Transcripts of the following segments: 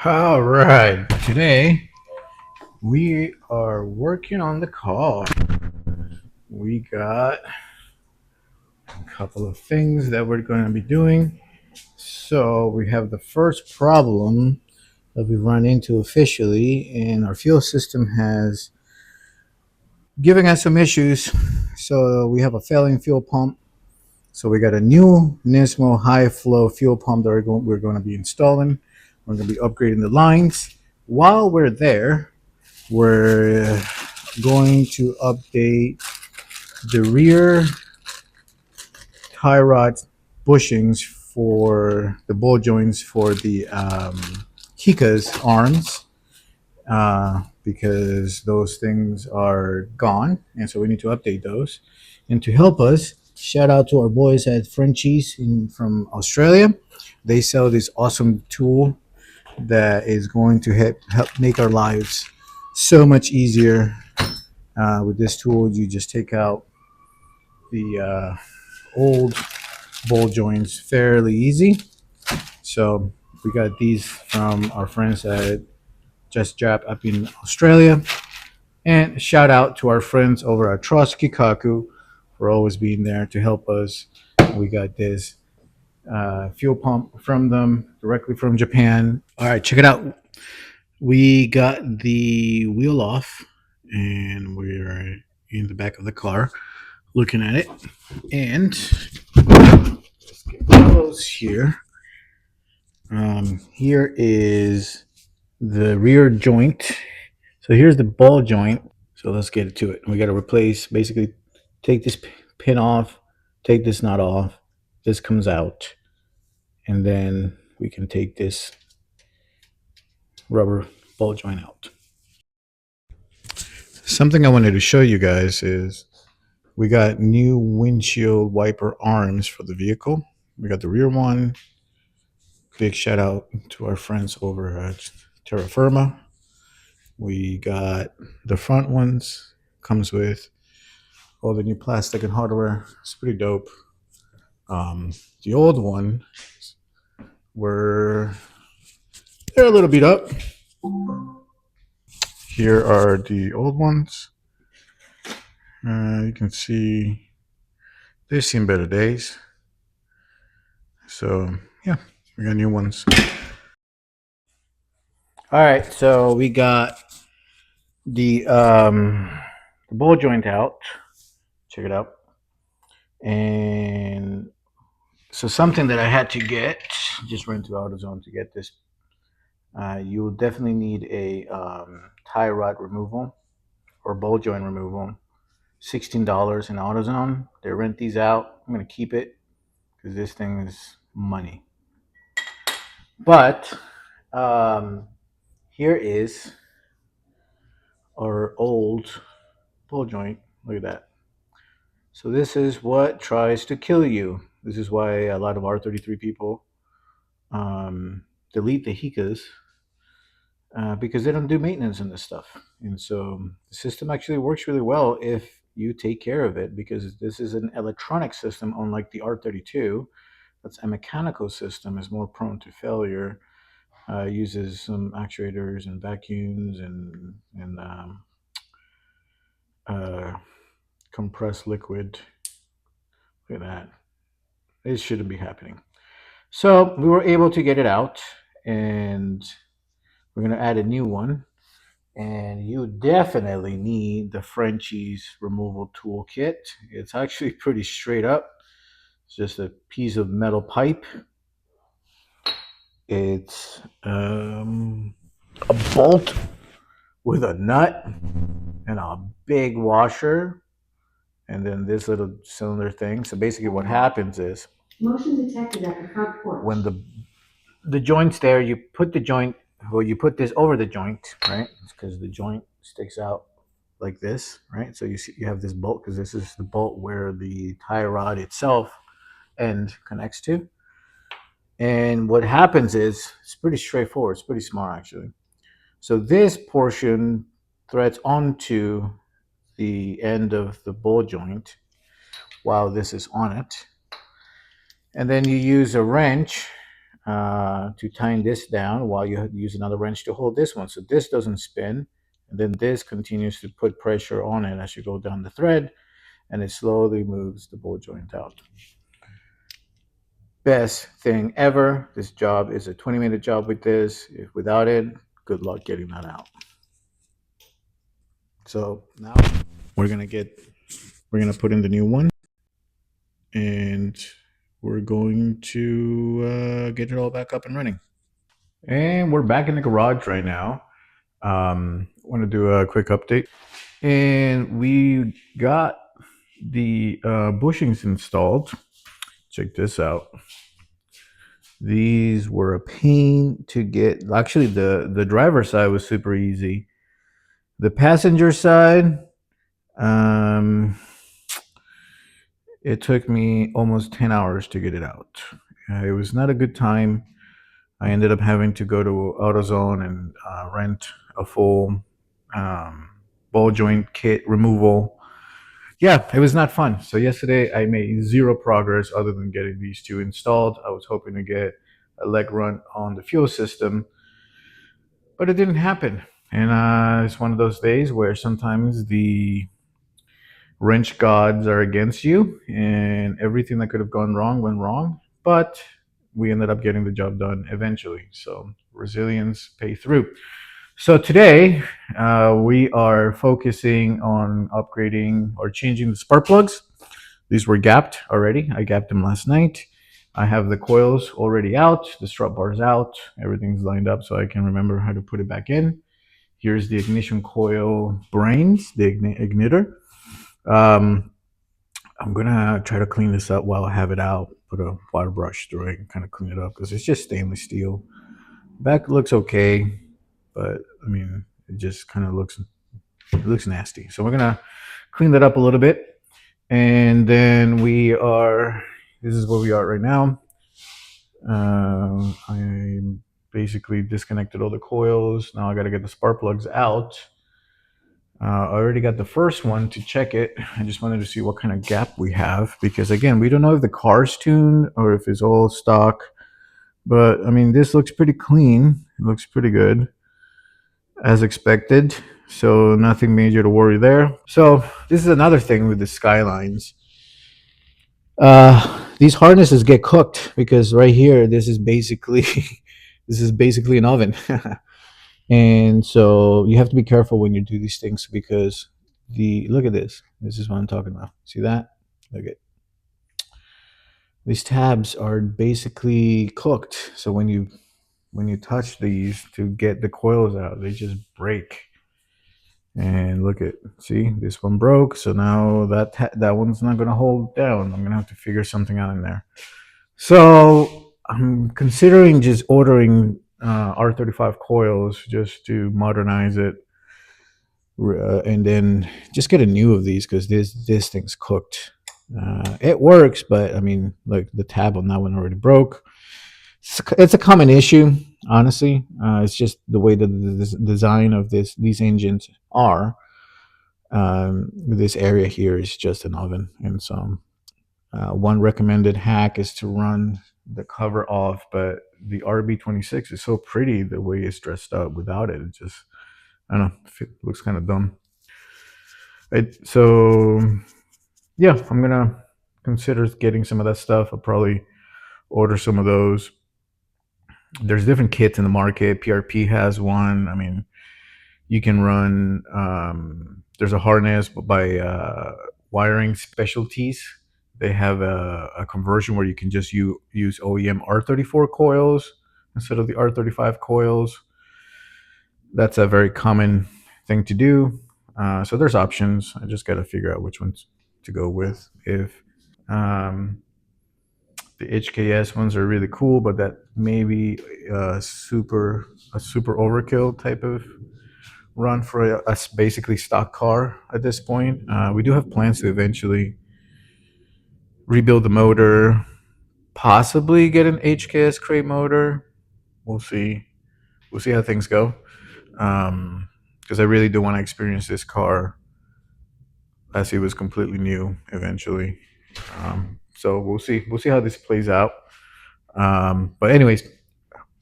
All right, today we are working on the car. We got a couple of things that we're going to be doing. So, we have the first problem that we run into officially, and our fuel system has given us some issues. So, we have a failing fuel pump. So, we got a new Nismo high flow fuel pump that we're going to be installing. We're going to be upgrading the lines. While we're there, we're going to update the rear tie rod bushings for the ball joints for the HICAS arms because those things are gone, and so we need to update those. And to help us, shout out to our boys at Frenchies from Australia. They sell this awesome tool that is going to help make our lives so much easier. With this tool, you just take out the old ball joints fairly easy. So we got these from our friends at Just Jap up in Australia. And shout out to our friends over at Trust Kikaku for always being there to help us. We got this fuel pump from them directly from Japan. All right, check it out. We got the wheel off and we're in the back of the car looking at it. And let's get close here. Here is the rear joint. So here's the ball joint. So let's get to it. We got to replace, basically, take this pin off, take this nut off. This comes out. And then we can take this rubber ball joint out. Something I wanted to show you guys is we got new windshield wiper arms for the vehicle. We got the rear one. Big shout out to our friends over at Terra Firma. We got the front ones. Comes with all the new plastic and hardware. It's pretty dope. The old one were they're a little beat up. Here are the old ones. You can see they've seen better days. So yeah, we got new ones. All right, so we got the ball joint out. Check it out. And so something that I had to get, just went to AutoZone to get this. You will definitely need a tie rod removal or ball joint removal. $16 in AutoZone. They rent these out. I'm gonna keep it because this thing is money. But here is our old ball joint. Look at that. So this is what tries to kill you. This is why a lot of R33 people delete the HICAS because they don't do maintenance in this stuff. And so the system actually works really well if you take care of it because this is an electronic system, unlike the R32. That's a mechanical system, is more prone to failure. Uses some actuators and vacuums and uh, compressed liquid. Look at that. It shouldn't be happening. So we were able to get it out, and we're going to add a new one. And you definitely need the Frenchies removal toolkit. It's actually pretty straight up. It's just a piece of metal pipe. It's a bolt with a nut and a big washer, and then this little cylinder thing. So basically, what happens is motion detected at the front porch. When the joint's there, you put the joint, well, you put this over the joint, right? Because the joint sticks out like this, right? So you see, you have this bolt because this is the bolt where the tie rod itself end connects to. And what happens is it's pretty straightforward. It's pretty smart actually. So this portion threads onto the end of the ball joint while this is on it. And then you use a wrench to tighten this down while you use another wrench to hold this one so this doesn't spin. And then this continues to put pressure on it as you go down the thread, and it slowly moves the ball joint out. Best thing ever. This job is a 20-minute job with this. If without it, good luck getting that out. So now we're gonna put in the new one, and we're going to get it all back up and running. And we're back in the garage right now. Want to do a quick update, and we got the bushings installed. Check this out. These were a pain to get. Actually, the driver's side was super easy. The passenger side, um, it took me almost 10 hours to get it out. It was not a good time. I ended up having to go to AutoZone and rent a full ball joint kit removal. Yeah, it was not fun. So yesterday I made zero progress other than getting these two installed. I was hoping to get a leg run on the fuel system, but it didn't happen. And it's one of those days where sometimes the wrench gods are against you, and everything that could have gone wrong went wrong. But we ended up getting the job done eventually. So resilience pay through. So today we are focusing on upgrading or changing the spark plugs. These were gapped already. I gapped them last night. I have the coils already out, the strut bars out, everything's lined up so I can remember how to put it back in. Here's the ignition coil brains, the igniter. Um, I'm gonna try to clean this up while I have it out. Put a wire brush through it and kind of clean it up because it's just stainless steel. Back looks okay, but I mean, it just kind of looks nasty. So we're gonna clean that up a little bit, and then we are. This is where we are right now. I basically disconnected all the coils. Now I got to get the spark plugs out. I already got the first one to check it. I just wanted to see what kind of gap we have because again, we don't know if the car's tuned or if it's all stock. But I mean, this looks pretty clean. It looks pretty good as expected. So nothing major to worry there. So this is another thing with the Skylines. These harnesses get cooked because right here, this is basically this is basically an oven. And so you have to be careful when you do these things because the look at this. This is what I'm talking about. See that? Look at these tabs are basically cooked. So when you touch these to get the coils out, they just break. And look at see this one broke. So now that one's not gonna hold down. I'm gonna have to figure something out in there. So I'm considering just ordering R35 coils just to modernize it, and then just get a new of these because this thing's cooked. It works, but I mean, like the tab on that one already broke. It's a common issue, honestly. It's just the way the design of these engines are. This area here is just an oven, and so one recommended hack is to run the cover off, but the RB26 is so pretty the way it's dressed up without it. It just, I don't know, it looks kind of dumb. So, yeah, I'm going to consider getting some of that stuff. I'll probably order some of those. There's different kits in the market. PRP has one. I mean, you can run, there's a harness by Wiring Specialties. They have a conversion where you can just use OEM R34 coils instead of the R35 coils. That's a very common thing to do. So there's options. I just got to figure out which ones to go with. If the HKS ones are really cool, but that may be a super overkill type of run for a basically stock car at this point. We do have plans to eventually rebuild the motor, possibly get an HKS crate motor. We'll see. We'll see how things go. Because I really do want to experience this car as it was completely new eventually. So we'll see. We'll see how this plays out. But anyways,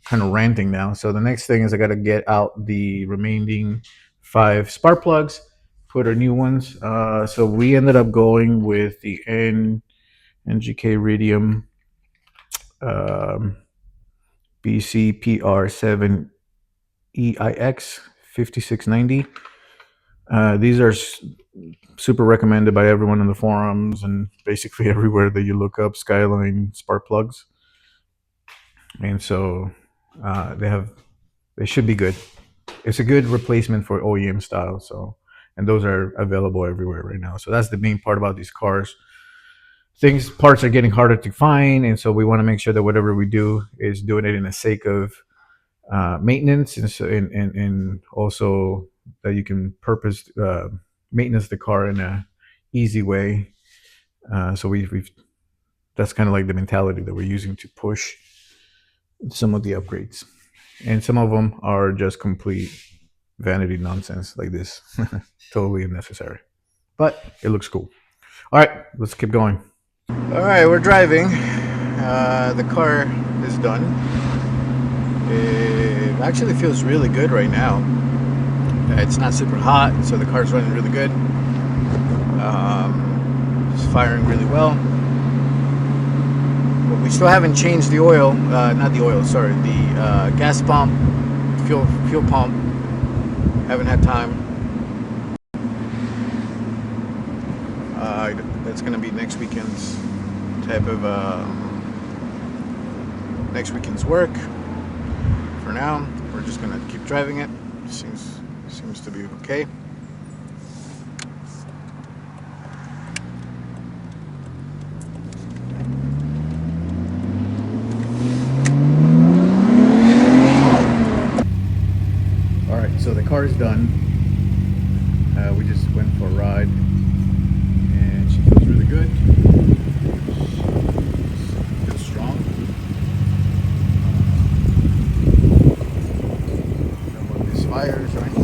kind of ranting now. So the next thing is I got to get out the remaining 5 spark plugs, put our new ones. So we ended up going with the NGK Radium um, BCPR7 EIX 5690. These are super recommended by everyone in the forums and basically everywhere that you look up Skyline spark plugs. And so they should be good. It's a good replacement for OEM style. So, and those are available everywhere right now. So that's the main part about these cars. Parts are getting harder to find, and so we want to make sure that whatever we do is doing it in the sake of maintenance, and so and also that you can maintenance the car in a easy way. So we've that's kind of like the mentality that we're using to push some of the upgrades, and some of them are just complete vanity nonsense like this, totally unnecessary, but it looks cool. All right, let's keep going. All right, we're driving. The car is done. It actually feels really good right now. It's not super hot, so the car's running really good. It's firing really well. But we still haven't changed the oil. Not the oil, sorry. The gas pump, fuel pump. Haven't had time. That's going to be next weekend's type of next weekend's work. For now, we're just going to keep driving it. Seems to be okay. All right, so the car is done. We just went for a ride, and she feels really good. She feels strong. No more misfires or anything.